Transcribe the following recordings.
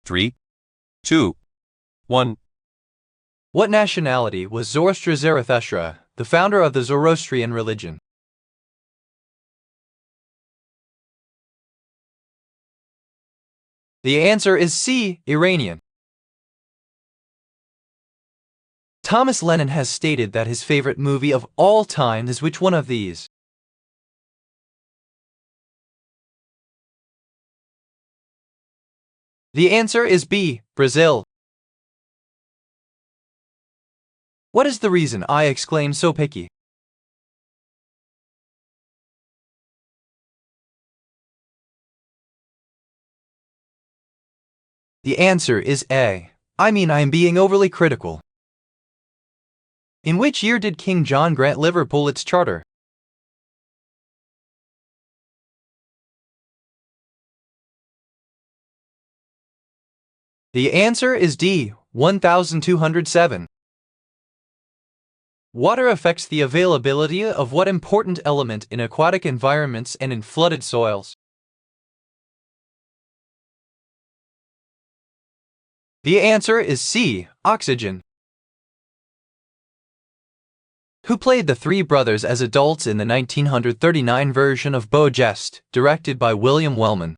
3, 2, 1. What nationality was Zoroaster, the founder of the Zoroastrian religion? The answer is C, Iranian. Thomas Lennon has stated that his favorite movie of all time is which one of these? The answer is B, Brazil. What is the reason I exclaim so picky? The answer is A. I am being overly critical. In which year did King John grant Liverpool its charter? The answer is D, 1207. Water affects the availability of what important element in aquatic environments and in flooded soils? The answer is C, oxygen. Who played the three brothers as adults in the 1939 version of Beau Geste, directed by William Wellman?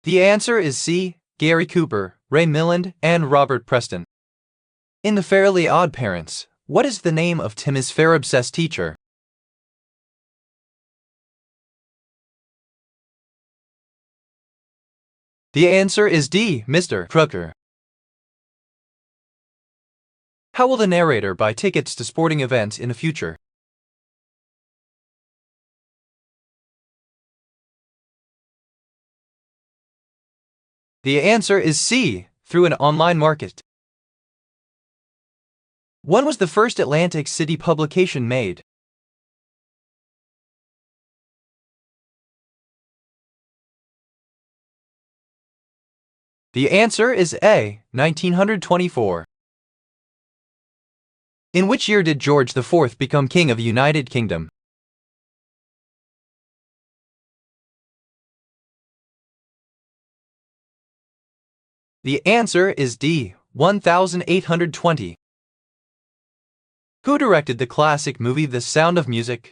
The answer is C, Gary Cooper, Ray Milland, and Robert Preston. In The Fairly Odd Parents, what is the name of Timmy's fair-obsessed teacher? The answer is D, Mr. Crooker. How will the narrator buy tickets to sporting events in the future? The answer is C, through an online market. When was the first Atlantic City publication made? The answer is A, 1924. In which year did George IV become King of the United Kingdom? The answer is D, 1820. Who directed the classic movie The Sound of Music?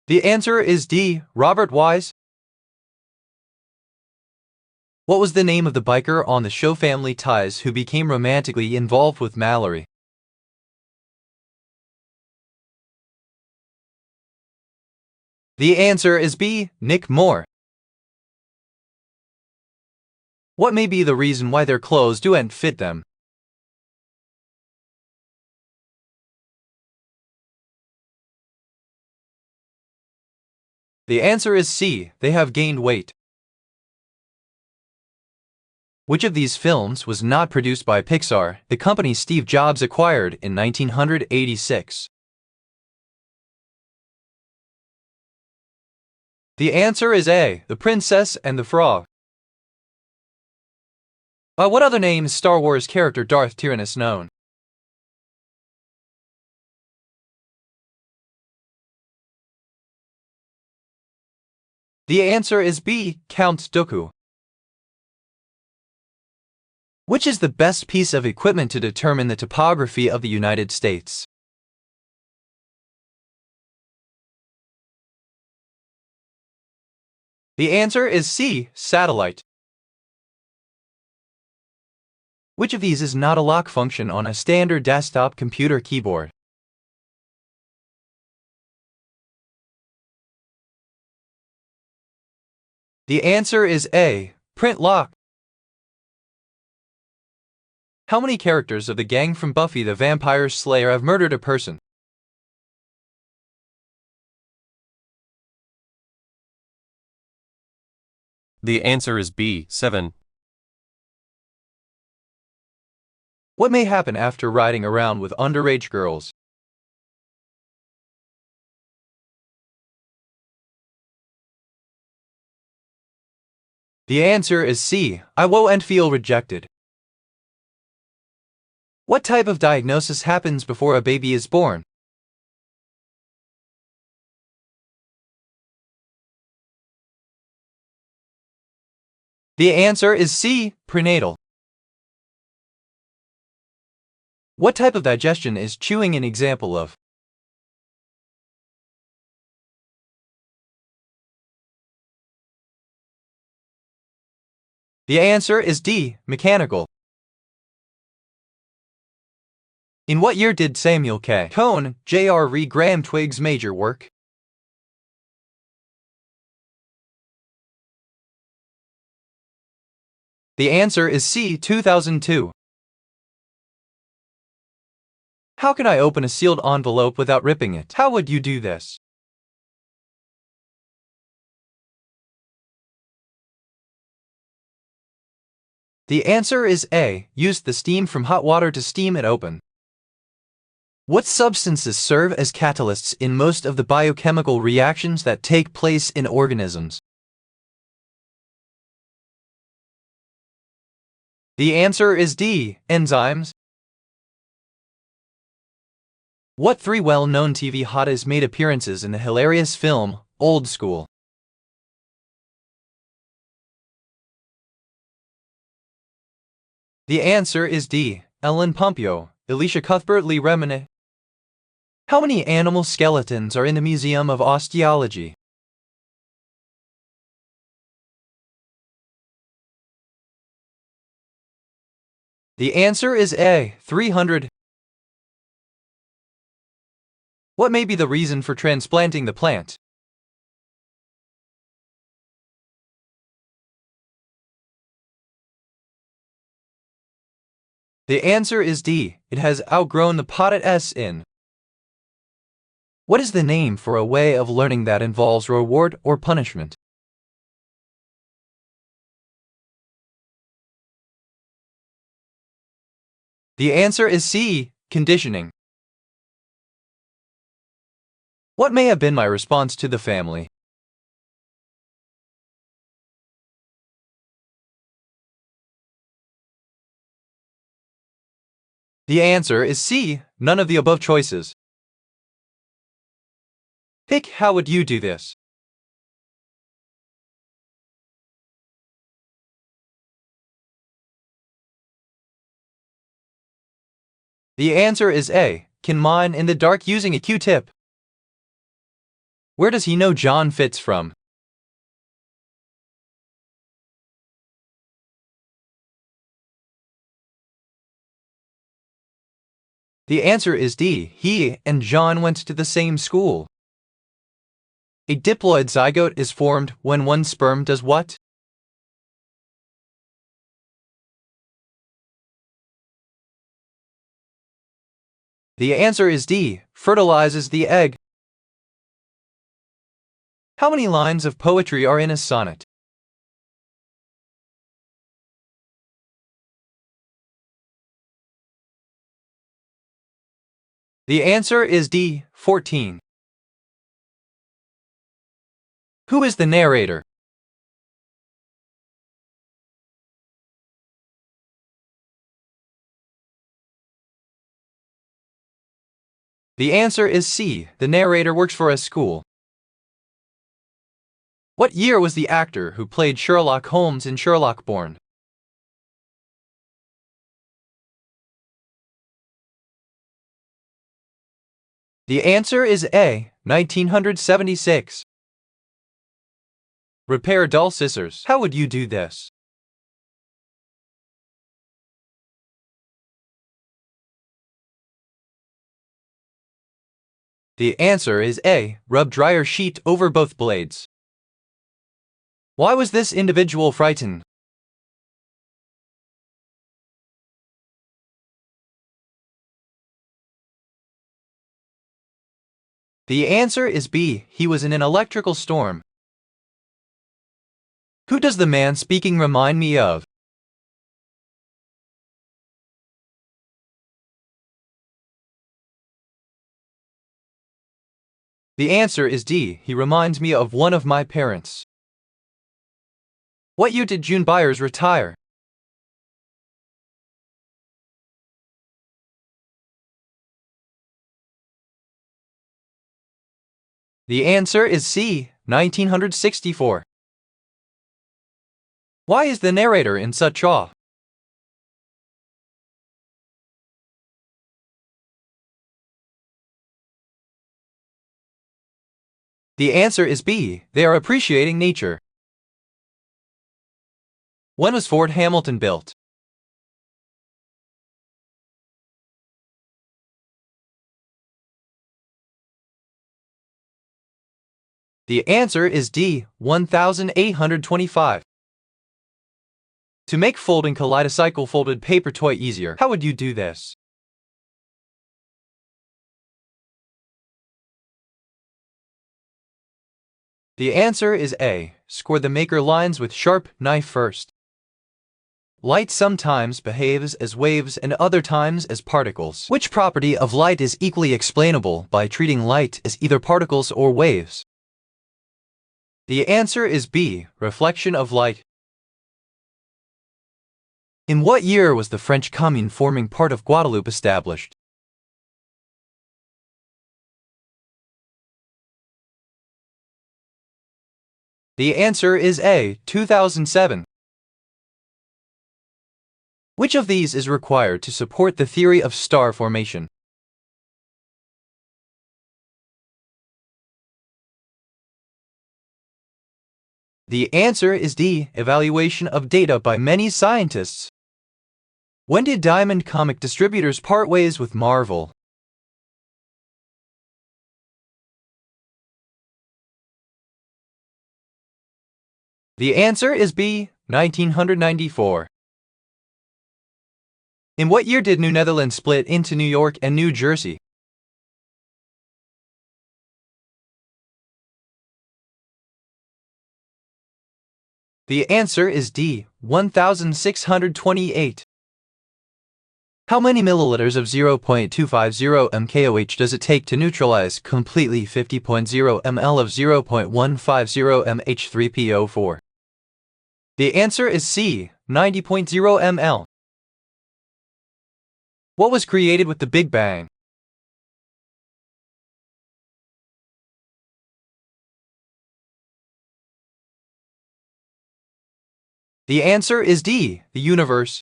The answer is D, Robert Wise. What was the name of the biker on the show Family Ties who became romantically involved with Mallory? The answer is B, Nick Moore. What may be the reason why their clothes don't fit them? The answer is C, they have gained weight. Which of these films was not produced by Pixar, the company Steve Jobs acquired in 1986? The answer is A, The Princess and the Frog. By what other name is Star Wars character Darth Tyrannus known? The answer is B, Count Dooku. Which is the best piece of equipment to determine the topography of the United States? The answer is C, satellite. Which of these is not a lock function on a standard desktop computer keyboard? The answer is A, print lock. How many characters of the gang from Buffy the Vampire Slayer have murdered a person? The answer is B, 7. What may happen after riding around with underage girls? The answer is C, I will and feel rejected. What type of diagnosis happens before a baby is born? The answer is C, prenatal. What type of digestion is chewing an example of? The answer is D, mechanical. In what year did Samuel K. Cohn, J.R. Graham Twiggs' major work? The answer is C, 2002. How can I open a sealed envelope without ripping it? How would you do this? The answer is A, use the steam from hot water to steam it open. What substances serve as catalysts in most of the biochemical reactions that take place in organisms? The answer is D, enzymes. What three well-known TV hotties made appearances in the hilarious film, Old School? The answer is D, Ellen Pompeo, Elisha Cuthbert Lee Remini. How many animal skeletons are in the Museum of Osteology? The answer is A, 300. What may be the reason for transplanting the plant? The answer is D, it has outgrown the potted S in. What is the name for a way of learning that involves reward or punishment? The answer is C, conditioning. What may have been my response to the family? The answer is C, none of the above choices. Pick, how would you do this? The answer is A, can mine in the dark using a Q-tip. Where does he know John Fitz from? The answer is D, he and John went to the same school. A diploid zygote is formed when one sperm does what? The answer is D, fertilizes the egg. How many lines of poetry are in a sonnet? The answer is D, 14. Who is the narrator? The answer is C, the narrator works for a school. What year was the actor who played Sherlock Holmes in Sherlock born? The answer is A, 1976. Repair dull scissors. How would you do this? The answer is A, rub dryer sheet over both blades. Why was this individual frightened? The answer is B, he was in an electrical storm. Who does the man speaking remind me of? The answer is D, he reminds me of one of my parents. What year did June Byers retire? The answer is C, 1964. Why is the narrator in such awe? The answer is B, they are appreciating nature. When was Fort Hamilton built? The answer is D, 1825. To make folding kaleidocycle folded paper toy easier, how would you do this? The answer is A, score the maker lines with sharp knife first. Light sometimes behaves as waves and other times as particles. Which property of light is equally explainable by treating light as either particles or waves? The answer is B, reflection of light. In what year was the French Commune forming part of Guadeloupe established? The answer is A, 2007. Which of these is required to support the theory of star formation? The answer is D, evaluation of data by many scientists. When did Diamond Comic Distributors part ways with Marvel? The answer is B, 1994. In what year did New Netherlands split into New York and New Jersey? The answer is D, 1628. How many milliliters of 0.250 mKOH does it take to neutralize completely 50.0 ml of 0.150 mH3PO4? The answer is C, 90.0 ml. What was created with the Big Bang? The answer is D, the universe.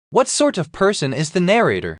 What sort of person is the narrator?